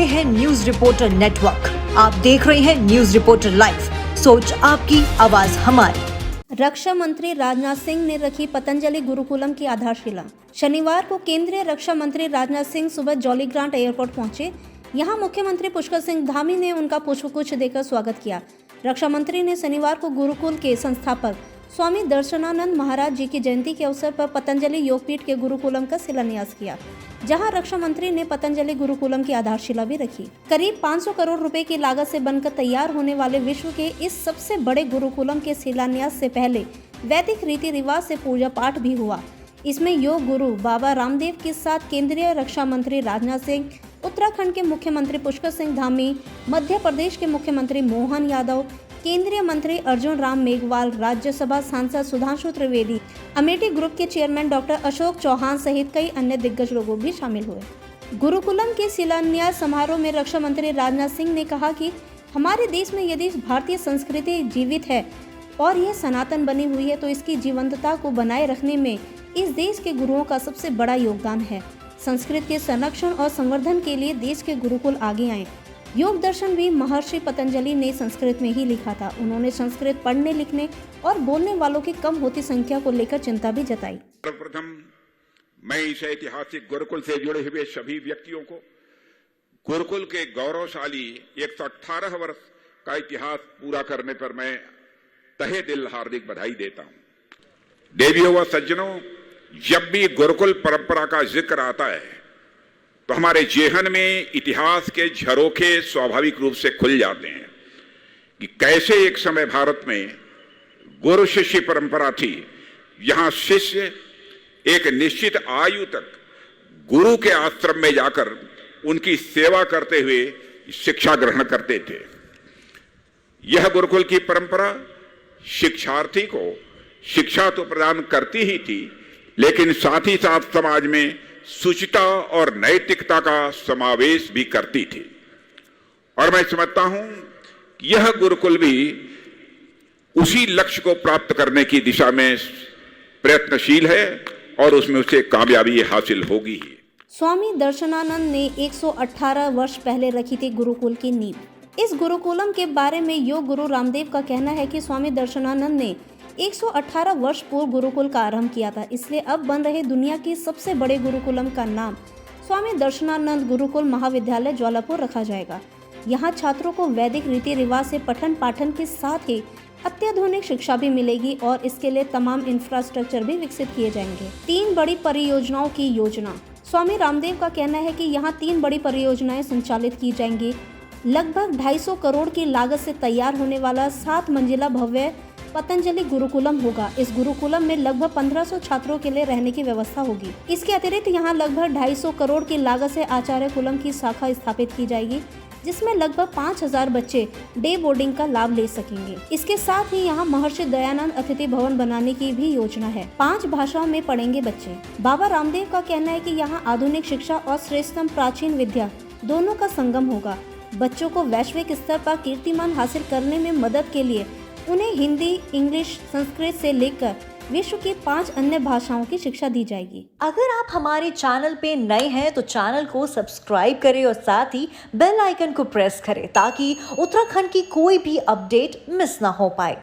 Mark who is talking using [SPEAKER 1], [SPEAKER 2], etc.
[SPEAKER 1] हैं news reporter network. आप देख रहे हैं न्यूज रिपोर्टर लाइव, सोच आपकी, आवाज हमारी।
[SPEAKER 2] रक्षा मंत्री राजनाथ सिंह ने रखी पतंजलि गुरुकुलम की आधारशिला। शनिवार को केंद्रीय रक्षा मंत्री राजनाथ सिंह सुबह जॉलीग्रांट एयरपोर्ट पहुंचे। यहां मुख्यमंत्री पुष्कर सिंह धामी ने उनका पुष्पगुच्छ देकर स्वागत किया। रक्षा मंत्री ने शनिवार को गुरुकुल के संस्थापक स्वामी दर्शनानंद महाराज जी की जयंती के अवसर पर पतंजलि योगपीठ के गुरुकुलम का शिलान्यास किया, जहां रक्षा मंत्री ने पतंजलि गुरुकुलम की आधारशिला भी रखी। करीब 500 करोड़ रुपए की लागत से बनकर तैयार होने वाले विश्व के इस सबसे बड़े गुरुकुलम के शिलान्यास से पहले वैदिक रीति रिवाज से पूजा पाठ भी हुआ। इसमें योग गुरु बाबा रामदेव के साथ केंद्रीय रक्षा मंत्री राजनाथ सिंह, उत्तराखंड के मुख्यमंत्री पुष्कर सिंह धामी, मध्य प्रदेश के मुख्यमंत्री मोहन यादव, केंद्रीय मंत्री अर्जुन राम मेघवाल, राज्यसभा सांसद सुधांशु त्रिवेदी, अमेठी ग्रुप के चेयरमैन डॉक्टर अशोक चौहान सहित कई अन्य दिग्गज लोग भी शामिल हुए। गुरुकुलम के शिलान्यास समारोह में रक्षा मंत्री राजनाथ सिंह ने कहा कि हमारे देश में यदि भारतीय संस्कृति जीवित है और यह सनातन बनी हुई है तो इसकी जीवंतता को बनाए रखने में इस देश के गुरुओं का सबसे बड़ा योगदान है। संस्कृत के संरक्षण और संवर्धन के लिए देश के गुरुकुल आगे आए। योग दर्शन भी महर्षि पतंजलि ने संस्कृत में ही लिखा था। उन्होंने संस्कृत पढ़ने, लिखने और बोलने वालों की कम होती संख्या को लेकर चिंता भी जताई।
[SPEAKER 3] सर्वप्रथम मैं इस ऐतिहासिक गुरुकुल से जुड़े हुए सभी व्यक्तियों को गुरुकुल के गौरवशाली 118 वर्ष का इतिहास पूरा करने पर मैं तहे दिल हार्दिक बधाई देता हूं। देवियों व सज्जनों, जब भी गुरुकुल परंपरा का जिक्र आता है तो हमारे जेहन में इतिहास के झरोखे स्वाभाविक रूप से खुल जाते हैं कि कैसे एक समय भारत में गुरु शिष्य परंपरा थी, जहां शिष्य एक निश्चित आयु तक गुरु के आश्रम में जाकर उनकी सेवा करते हुए शिक्षा ग्रहण करते थे। यह गुरुकुल की परंपरा शिक्षार्थी को शिक्षा तो प्रदान करती ही थी, लेकिन साथ ही साथ समाज में शुचिता और नैतिकता का समावेश भी करती थी। और मैं समझता हूं कि यह गुरुकुल भी उसी लक्ष्य को प्राप्त करने की दिशा में प्रयत्नशील है और उसमें उसे कामयाबी हासिल होगी ही।
[SPEAKER 2] स्वामी दर्शनानंद ने 118 वर्ष पहले रखी थी गुरुकुल की नींव। इस गुरुकुलम के बारे में योग गुरु रामदेव का कहना है कि स्वामी दर्शनानंद ने 118 वर्ष पूर्व गुरुकुल का आरंभ किया था, इसलिए अब बन रहे दुनिया की सबसे बड़े गुरुकुलम का नाम स्वामी दर्शनानंद गुरुकुल महाविद्यालय ज्वालापुर रखा जाएगा। यहाँ छात्रों को वैदिक रीति रिवाज से पठन पाठन के साथ ही अत्याधुनिक शिक्षा भी मिलेगी और इसके लिए तमाम इंफ्रास्ट्रक्चर भी विकसित किए जाएंगे। 3 बड़ी परियोजनाओं की योजना। स्वामी रामदेव का कहना है कि यहाँ 3 बड़ी परियोजनाएं संचालित की जाएंगी। लगभग 250 करोड़ की लागत से तैयार होने वाला 7 मंजिला भव्य पतंजलि गुरुकुलम होगा। इस गुरुकुलम में लगभग 1500 छात्रों के लिए रहने की व्यवस्था होगी। इसके अतिरिक्त यहाँ लगभग 250 करोड़ की लागत से आचार्य कुलम की शाखा स्थापित की जाएगी, जिसमें लगभग 5000 बच्चे डे बोर्डिंग का लाभ ले सकेंगे। इसके साथ ही यहाँ महर्षि दयानंद अतिथि भवन बनाने की भी योजना है। 5 भाषाओं में पढ़ेंगे बच्चे। बाबा रामदेव का कहना है कि यहाँ आधुनिक शिक्षा और श्रेष्ठतम प्राचीन विद्या दोनों का संगम होगा। बच्चों को वैश्विक स्तर पर कीर्तिमान हासिल करने में मदद के लिए उन्हें हिंदी, इंग्लिश, संस्कृत से लेकर विश्व की 5 अन्य भाषाओं की शिक्षा दी जाएगी।
[SPEAKER 1] अगर आप हमारे चैनल पे नए हैं तो चैनल को सब्सक्राइब करें और साथ ही बेल आइकन को प्रेस करें ताकि उत्तराखंड की कोई भी अपडेट मिस ना हो पाए।